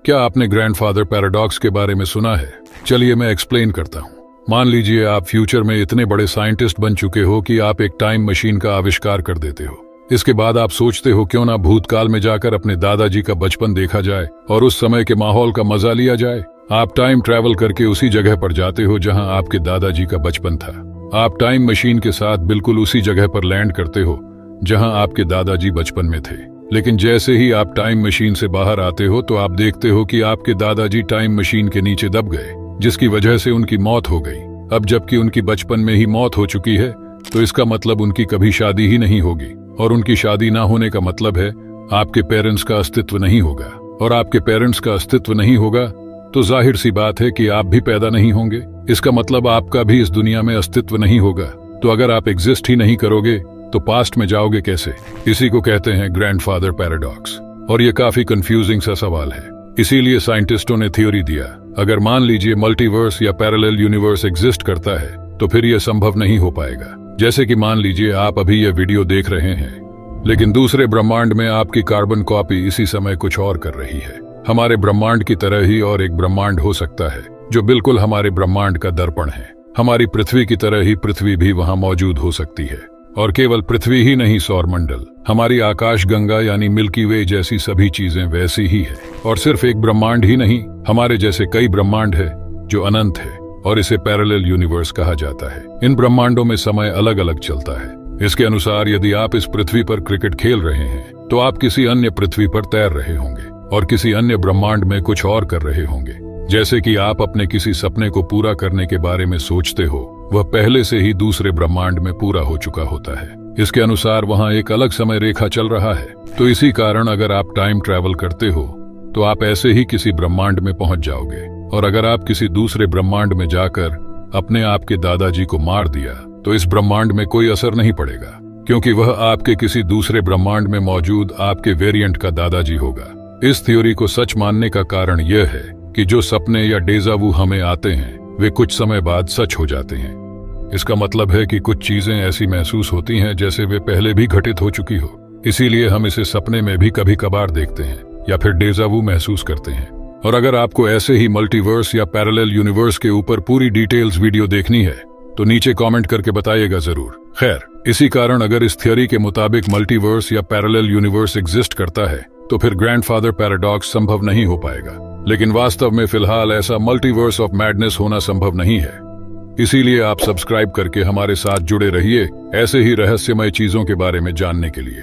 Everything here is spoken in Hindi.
क्या आपने ग्रैंडफादर पैराडॉक्स के बारे में सुना है? चलिए मैं एक्सप्लेन करता हूँ। मान लीजिए आप फ्यूचर में इतने बड़े साइंटिस्ट बन चुके हो कि आप एक टाइम मशीन का आविष्कार कर देते हो। इसके बाद आप सोचते हो क्यों ना भूतकाल में जाकर अपने दादाजी का बचपन देखा जाए और उस समय के माहौल का मजा लिया जाए। आप टाइम ट्रैवल करके उसी जगह पर जाते हो जहां आपके दादाजी का बचपन था। आप टाइम मशीन के साथ बिल्कुल उसी जगह पर लैंड करते हो जहां आपके दादाजी बचपन में थे। लेकिन जैसे ही आप टाइम मशीन से बाहर आते हो तो आप देखते हो कि आपके दादाजी टाइम मशीन के नीचे दब गए, जिसकी वजह से उनकी मौत हो गई। अब जबकि उनकी बचपन में ही मौत हो चुकी है तो इसका मतलब उनकी कभी शादी ही नहीं होगी, और उनकी शादी ना होने का मतलब है आपके पेरेंट्स का अस्तित्व नहीं होगा, और आपके पेरेंट्स का अस्तित्व नहीं होगा तो जाहिर सी बात है कि आप भी पैदा नहीं होंगे। इसका मतलब आपका भी इस दुनिया में अस्तित्व नहीं होगा। तो अगर आप एग्जिस्ट ही नहीं करोगे तो पास्ट में जाओगे कैसे? इसी को कहते हैं ग्रैंडफादर पैराडॉक्स, और ये काफी कंफ्यूजिंग सा सवाल है। इसीलिए साइंटिस्टों ने थ्योरी दिया, अगर मान लीजिए मल्टीवर्स या पैरेलल यूनिवर्स एग्जिस्ट करता है तो फिर यह संभव नहीं हो पाएगा। जैसे कि मान लीजिए आप अभी यह वीडियो देख रहे हैं, लेकिन दूसरे ब्रह्मांड में आपकी कार्बन कॉपी इसी समय कुछ और कर रही है। हमारे ब्रह्मांड की तरह ही और एक ब्रह्मांड हो सकता है जो बिल्कुल हमारे ब्रह्मांड का दर्पण है। हमारी पृथ्वी की तरह ही पृथ्वी भी वहां मौजूद हो सकती है, और केवल पृथ्वी ही नहीं, सौरमंडल, हमारी आकाश गंगा यानी मिल्की वे जैसी सभी चीजें वैसी ही है। और सिर्फ एक ब्रह्मांड ही नहीं, हमारे जैसे कई ब्रह्मांड है जो अनंत है, और इसे पैरेलल यूनिवर्स कहा जाता है। इन ब्रह्मांडों में समय अलग अलग चलता है। इसके अनुसार यदि आप इस पृथ्वी पर क्रिकेट खेल रहे हैं तो आप किसी अन्य पृथ्वी पर तैर रहे होंगे और किसी अन्य ब्रह्मांड में कुछ और कर रहे होंगे। जैसे कि आप अपने किसी सपने को पूरा करने के बारे में सोचते हो, वह पहले से ही दूसरे ब्रह्मांड में पूरा हो चुका होता है। इसके अनुसार वहां एक अलग समय रेखा चल रहा है। तो इसी कारण अगर आप टाइम ट्रैवल करते हो तो आप ऐसे ही किसी ब्रह्मांड में पहुंच जाओगे, और अगर आप किसी दूसरे ब्रह्मांड में जाकर अपने आपके दादाजी को मार दिया तो इस ब्रह्मांड में कोई असर नहीं पड़ेगा, क्योंकि वह आपके किसी दूसरे ब्रह्मांड में मौजूद आपके वेरिएंट का दादाजी होगा। इस थ्योरी को सच मानने का कारण यह है कि जो सपने या डेजावू हमें आते हैं वे कुछ समय बाद सच हो जाते हैं। इसका मतलब है कि कुछ चीजें ऐसी महसूस होती हैं जैसे वे पहले भी घटित हो चुकी हो। इसीलिए हम इसे सपने में भी कभी कभार देखते हैं या फिर डेजावू महसूस करते हैं। और अगर आपको ऐसे ही मल्टीवर्स या पैरेलल यूनिवर्स के ऊपर पूरी डिटेल्स वीडियो देखनी है तो नीचे कमेंट करके बताइएगा जरूर। खैर, इसी कारण अगर इस थ्योरी के मुताबिक मल्टीवर्स या पैरेलल यूनिवर्स एग्जिस्ट करता है तो फिर ग्रैंडफादर पैराडॉक्स संभव नहीं हो पाएगा। लेकिन वास्तव में फिलहाल ऐसा मल्टीवर्स ऑफ मैडनेस होना संभव नहीं है। इसीलिए आप सब्सक्राइब करके हमारे साथ जुड़े रहिए ऐसे ही रहस्यमय चीजों के बारे में जानने के लिए।